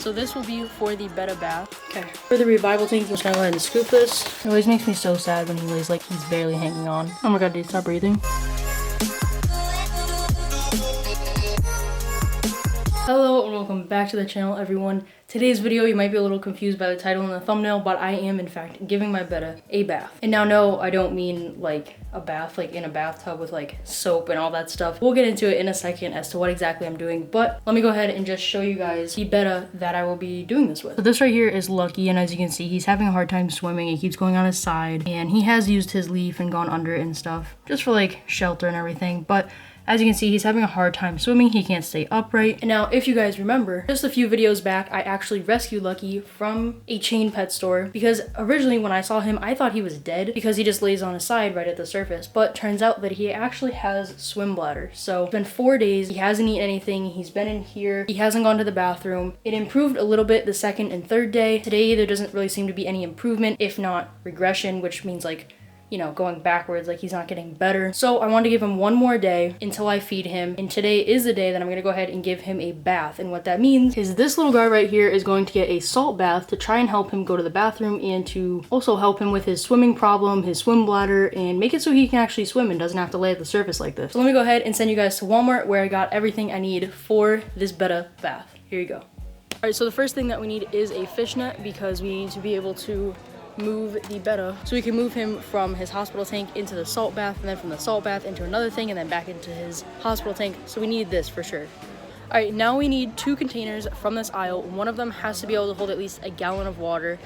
so this will be for the BETTA bath. Okay. For the revival tank, I'm just gonna go ahead and scoop this. It always makes me so sad when he lays like he's barely hanging on. Oh my god, dude, stop breathing. Hello and welcome back to the channel, everyone. Today's video, you might be a little confused by the title and the thumbnail, but I am in fact giving my BETTA a bath. And now no, I don't mean like a bath like in a bathtub with like soap and all that stuff. We'll get into it in a second as to what exactly I'm doing, but let me go ahead and just show you guys the BETTA that I will be doing this with. So this right here is Lucky, and as you can see, he's having a hard time swimming. He keeps going on his side, and he has used his leaf and gone under it and stuff just for like shelter and everything, but as you can see, he's having a hard time swimming. He can't stay upright. And now, if you guys remember, just a few videos back, I actually rescued Lucky from a chain pet store because originally when I saw him, I thought he was dead because he just lays on his side right at the surface. But turns out that he actually has swim bladder. So it's been 4 days. He hasn't eaten anything. He's been in here. He hasn't gone to the bathroom. It improved a little bit the second and third day. Today, there doesn't really seem to be any improvement, if not regression, which means like, you know, going backwards, like he's not getting better. So I want to give him one more day until I feed him. And today is the day that I'm going to go ahead and give him a bath. And what that means is this little guy right here is going to get a salt bath to try and help him go to the bathroom and to also help him with his swimming problem, his swim bladder, and make it so he can actually swim and doesn't have to lay at the surface like this. So let me go ahead and send you guys to Walmart where I got everything I need for this BETTA bath. Here you go. All right, so the first thing that we need is a fishnet because we need to be able to move the BETTA so we can move him from his hospital tank into the salt bath, and then from the salt bath into another thing, and then back into his hospital tank. So we need this for sure. All right, now we need 2 containers from this aisle. One of them has to be able to hold at least a gallon of water,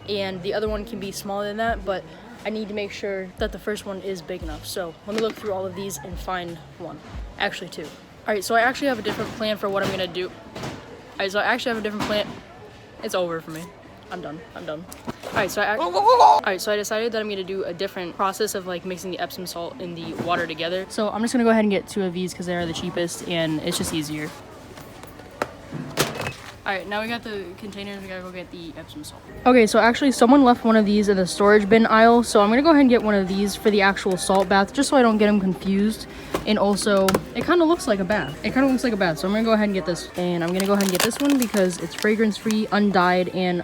and the other one can be smaller than that, but I need to make sure that the first one is big enough. So let me look through all of these and find one. Actually 2. All right, so I actually have a different plan for what I'm gonna do. All right, so I actually have a different plan. It's over for me. I'm done. Alright, so I decided that I'm gonna do a different process of like mixing the Epsom salt and the water together. So I'm just gonna go ahead and get 2 of these because they are the cheapest and it's just easier. Alright, now we got the containers, we gotta go get the Epsom salt. Okay, so actually someone left one of these in the storage bin aisle, so I'm gonna go ahead and get one of these for the actual salt bath, just so I don't get them confused. And also, it kind of looks like a bath. So I'm gonna go ahead and get this. And I'm gonna go ahead and get this one because it's fragrance-free, undyed, and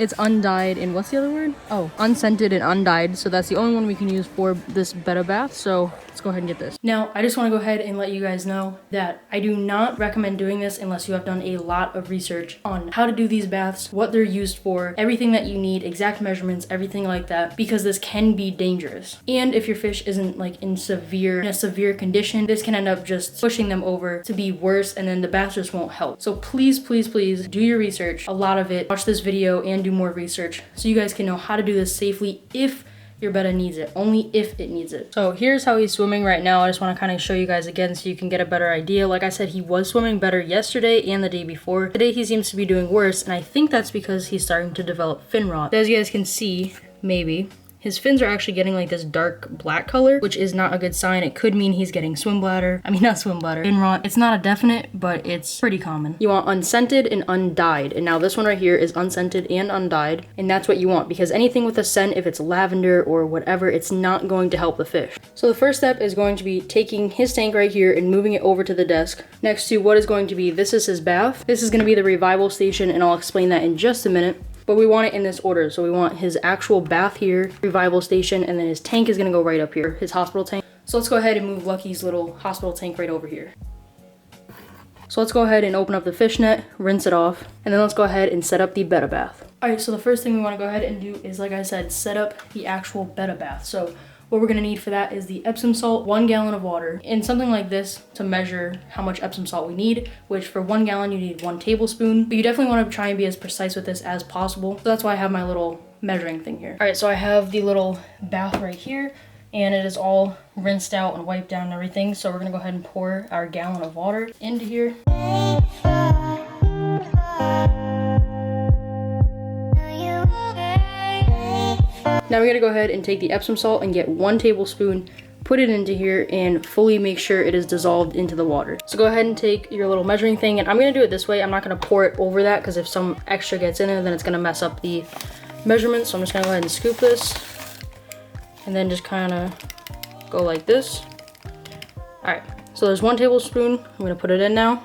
it's undyed and what's the other word? Oh, unscented and undyed. So that's the only one we can use for this BETTA bath. So let's go ahead and get this. Now, I just want to go ahead and let you guys know that I do not recommend doing this unless you have done a lot of research on how to do these baths, what they're used for, everything that you need, exact measurements, everything like that, because this can be dangerous. And if your fish isn't like in a severe condition, this can end up just pushing them over to be worse, and then the bath just won't help. So please, please, please do your research, a lot of it. Watch this video and do more research so you guys can know how to do this safely if your BETTA needs it, only if it needs it. So here's how he's swimming right now. I just want to kind of show you guys again so you can get a better idea. Like I said, he was swimming better yesterday and the day before. Today he seems to be doing worse, and I think that's because he's starting to develop fin rot. As you guys can see, maybe, his fins are actually getting like this dark black color, which is not a good sign. It could mean he's getting fin rot. It's not a definite, but it's pretty common. You want unscented and undyed. And now this one right here is unscented and undyed. And that's what you want, because anything with a scent, if it's lavender or whatever, it's not going to help the fish. So the first step is going to be taking his tank right here and moving it over to the desk next to what is going to be, this is his bath. This is going to be the revival station, and I'll explain that in just a minute. But we want it in this order. So we want his actual bath here, revival station, and then his tank is gonna go right up here, his hospital tank. So let's go ahead and move Lucky's little hospital tank right over here. So let's go ahead and open up the fishnet, rinse it off, and then let's go ahead and set up the BETTA bath. All right, so the first thing we wanna go ahead and do is, like I said, set up the actual BETTA bath. So what we're gonna need for that is the Epsom salt, 1 gallon of water, and something like this to measure how much Epsom salt we need, which for 1 gallon you need 1 tablespoon. But you definitely wanna try and be as precise with this as possible. So that's why I have my little measuring thing here. All right, so I have the little bath right here, and it is all rinsed out and wiped down and everything. So we're gonna go ahead and pour our gallon of water into here. Now we're gonna go ahead and take the Epsom salt and get 1 tablespoon, put it into here, and fully make sure it is dissolved into the water. So go ahead and take your little measuring thing, and I'm gonna do it this way. I'm not gonna pour it over that, because if some extra gets in there, then it's gonna mess up the measurements. So I'm just gonna go ahead and scoop this, and then just kind of go like this. All right, so there's 1 tablespoon. I'm gonna put it in now.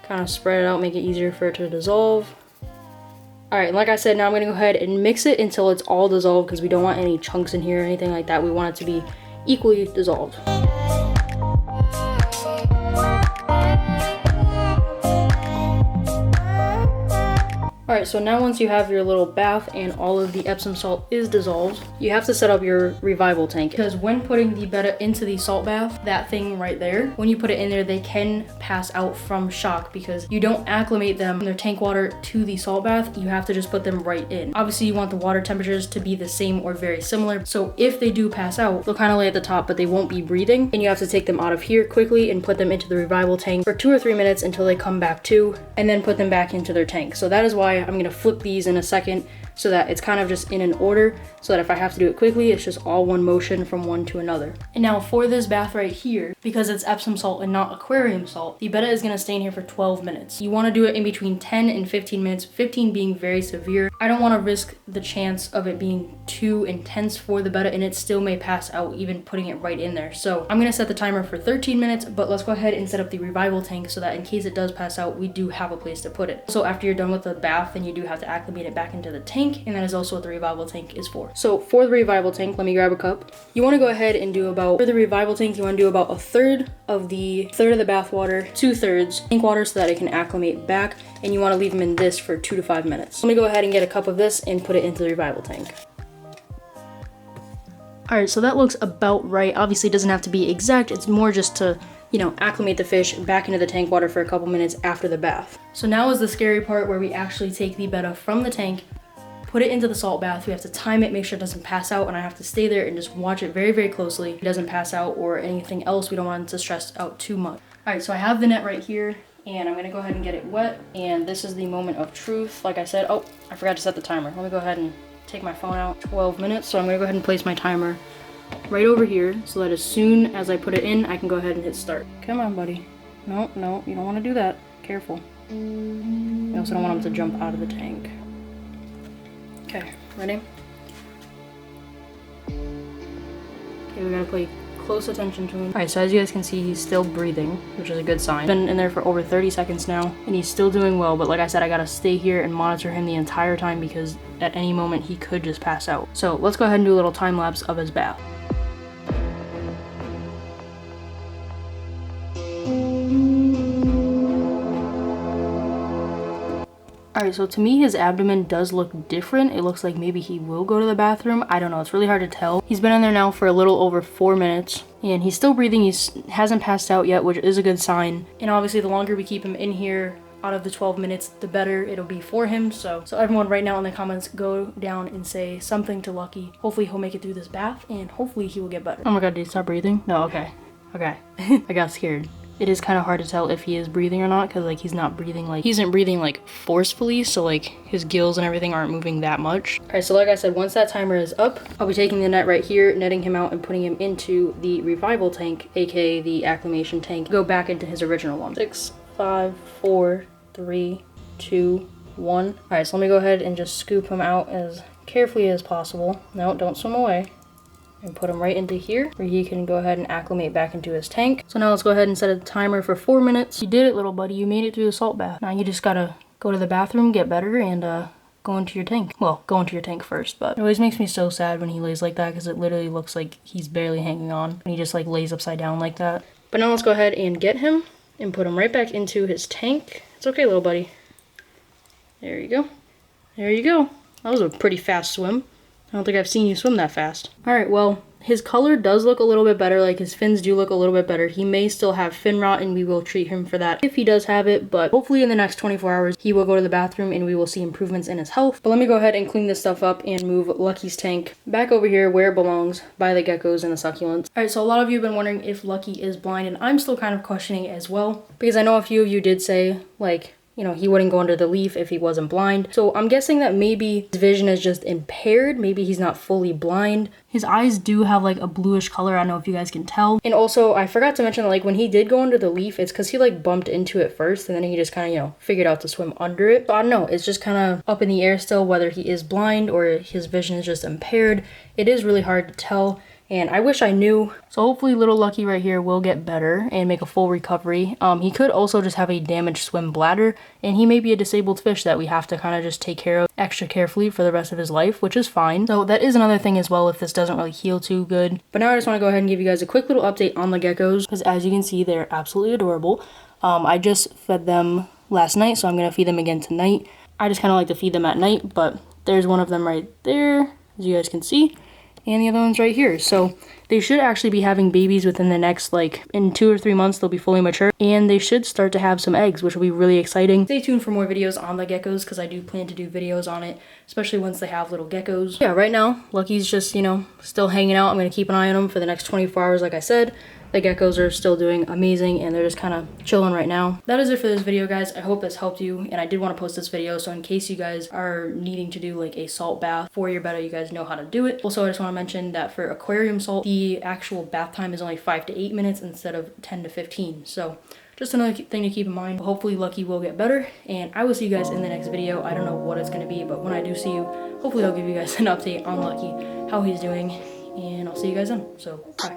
Kind of spread it out, make it easier for it to dissolve. All right, like I said, now I'm gonna go ahead and mix it until it's all dissolved because we don't want any chunks in here or anything like that. We want it to be equally dissolved. Alright, so now once you have your little bath and all of the Epsom salt is dissolved, you have to set up your revival tank. Because when putting the BETTA into the salt bath, that thing right there, when you put it in there, they can pass out from shock because you don't acclimate them in their tank water to the salt bath. You have to just put them right in. Obviously, you want the water temperatures to be the same or very similar. So if they do pass out, they'll kind of lay at the top, but they won't be breathing. And you have to take them out of here quickly and put them into the revival tank for 2 or 3 minutes until they come back to, and then put them back into their tank. So that is why I'm gonna flip these in a second so that it's kind of just in an order, so that if I have to do it quickly, it's just all one motion from one to another. And now for this bath right here, because it's Epsom salt and not aquarium salt, the BETTA is gonna stay in here for 12 minutes. You wanna do it in between 10 and 15 minutes, 15 being very severe. I don't wanna risk the chance of it being too intense for the BETTA and it still may pass out even putting it right in there. So I'm gonna set the timer for 13 minutes, but let's go ahead and set up the revival tank so that in case it does pass out, we do have a place to put it. So after you're done with the bath, then you do have to acclimate it back into the tank, and that is also what the revival tank is for. So for the revival tank, let me grab a cup. You want to go ahead and do about, for the revival tank, you want to do about a third of the bath water, 2/3 tank water so that it can acclimate back, and you want to leave them in this for 2 to 5 minutes. Let me go ahead and get a cup of this and put it into the revival tank. All right, so that looks about right. Obviously it doesn't have to be exact, it's more just to, you know, acclimate the fish back into the tank water for a couple minutes after the bath. So now is the scary part where we actually take the BETTA from the tank, put it into the salt bath. We have to time it, make sure it doesn't pass out, and I have to stay there and just watch it very, very closely. If it doesn't pass out or anything else, we don't want it to stress out too much. All right, so I have the net right here, and I'm gonna go ahead and get it wet, and this is the moment of truth. Like I said, oh, I forgot to set the timer. Let me go ahead and take my phone out. 12 minutes, so I'm gonna go ahead and place my timer right over here so that as soon as I put it in, I can go ahead and hit start. Come on, buddy. No, no, you don't want to do that. Careful. You also don't want him to jump out of the tank. Okay, ready? Okay, we gotta pay close attention to him. Alright, so as you guys can see, he's still breathing, which is a good sign. He's been in there for over 30 seconds now, and he's still doing well, but like I said, I gotta stay here and monitor him the entire time because at any moment he could just pass out. So let's go ahead and do a little time lapse of his bath. Alright, so to me his abdomen does look different. It looks like maybe he will go to the bathroom. I don't know, it's really hard to tell. He's been in there now for a little over 4 minutes and he's still breathing. He hasn't passed out yet, which is a good sign. And obviously the longer we keep him in here out of the 12 minutes, the better it'll be for him. So everyone right now in the comments, go down and say something to Lucky. Hopefully he'll make it through this bath and hopefully he will get better. Oh my god, did he stop breathing? No, okay. Okay. I got scared. It is kind of hard to tell if he is breathing or not because like he isn't breathing like forcefully, so like his gills and everything aren't moving that much. All right, so like I said, once that timer is up, I'll be taking the net right here, netting him out and putting him into the revival tank, aka the acclimation tank. Go back into his original one. 6, 5, 4, 3, 2, 1. All right, so let me go ahead and just scoop him out as carefully as possible. No, don't swim away. And put him right into here where he can go ahead and acclimate back into his tank. So now let's go ahead and set a timer for 4 minutes. You did it, little buddy. You made it through the salt bath. Now you just gotta go to the bathroom, get better, and go into your tank. Well, go into your tank first, but it always makes me so sad when he lays like that because it literally looks like he's barely hanging on and he just like lays upside down like that. But now let's go ahead and get him and put him right back into his tank. It's okay, little buddy. There you go. There you go. That was a pretty fast swim. I don't think I've seen you swim that fast. All right, well, his color does look a little bit better. Like his fins do look a little bit better. He may still have fin rot and we will treat him for that if he does have it, but hopefully in the next 24 hours, he will go to the bathroom and we will see improvements in his health. But let me go ahead and clean this stuff up and move Lucky's tank back over here where it belongs by the geckos and the succulents. All right, so a lot of you have been wondering if Lucky is blind, and I'm still kind of questioning it as well because I know a few of you did say like, you know, he wouldn't go under the leaf if he wasn't blind. So I'm guessing that maybe his vision is just impaired. Maybe he's not fully blind. His eyes do have like a bluish color. I don't know if you guys can tell. And also I forgot to mention that like when he did go under the leaf, it's because he like bumped into it first and then he just kind of, you know, figured out to swim under it. So I don't know. It's just kind of up in the air still whether he is blind or his vision is just impaired. It is really hard to tell. and I wish I knew. So hopefully little Lucky right here will get better and make a full recovery. He could also just have a damaged swim bladder, and he may be a disabled fish that we have to kind of just take care of extra carefully for the rest of his life, which is fine. So that is another thing as well if this doesn't really heal too good. But now I just want to go ahead and give you guys a quick little update on the geckos, because as you can see, they're absolutely adorable. I just fed them last night, so I'm going to feed them again tonight. I just kind of like to feed them at night, but there's one of them right there, as you guys can see, and the other one's right here. So they should actually be having babies within the next, like, in 2 or 3 months, they'll be fully mature, and they should start to have some eggs, which will be really exciting. Stay tuned for more videos on the geckos, because I do plan to do videos on it, especially once they have little geckos. Yeah, right now, Lucky's just, you know, still hanging out. I'm going to keep an eye on him for the next 24 hours, like I said. The geckos are still doing amazing, and they're just kind of chilling right now. That is it for this video, guys. I hope this helped you, and I did want to post this video, so in case you guys are needing to do like a salt bath for your betta, you guys know how to do it. Also, I just want to mention that for aquarium salt, the actual bath time is only 5 to 8 minutes instead of 10 to 15. So just another thing to keep in mind. Hopefully Lucky will get better, and I will see you guys in the next video. I don't know what it's going to be, but when I do see you, hopefully I'll give you guys an update on Lucky, how he's doing, and I'll see you guys then. So bye.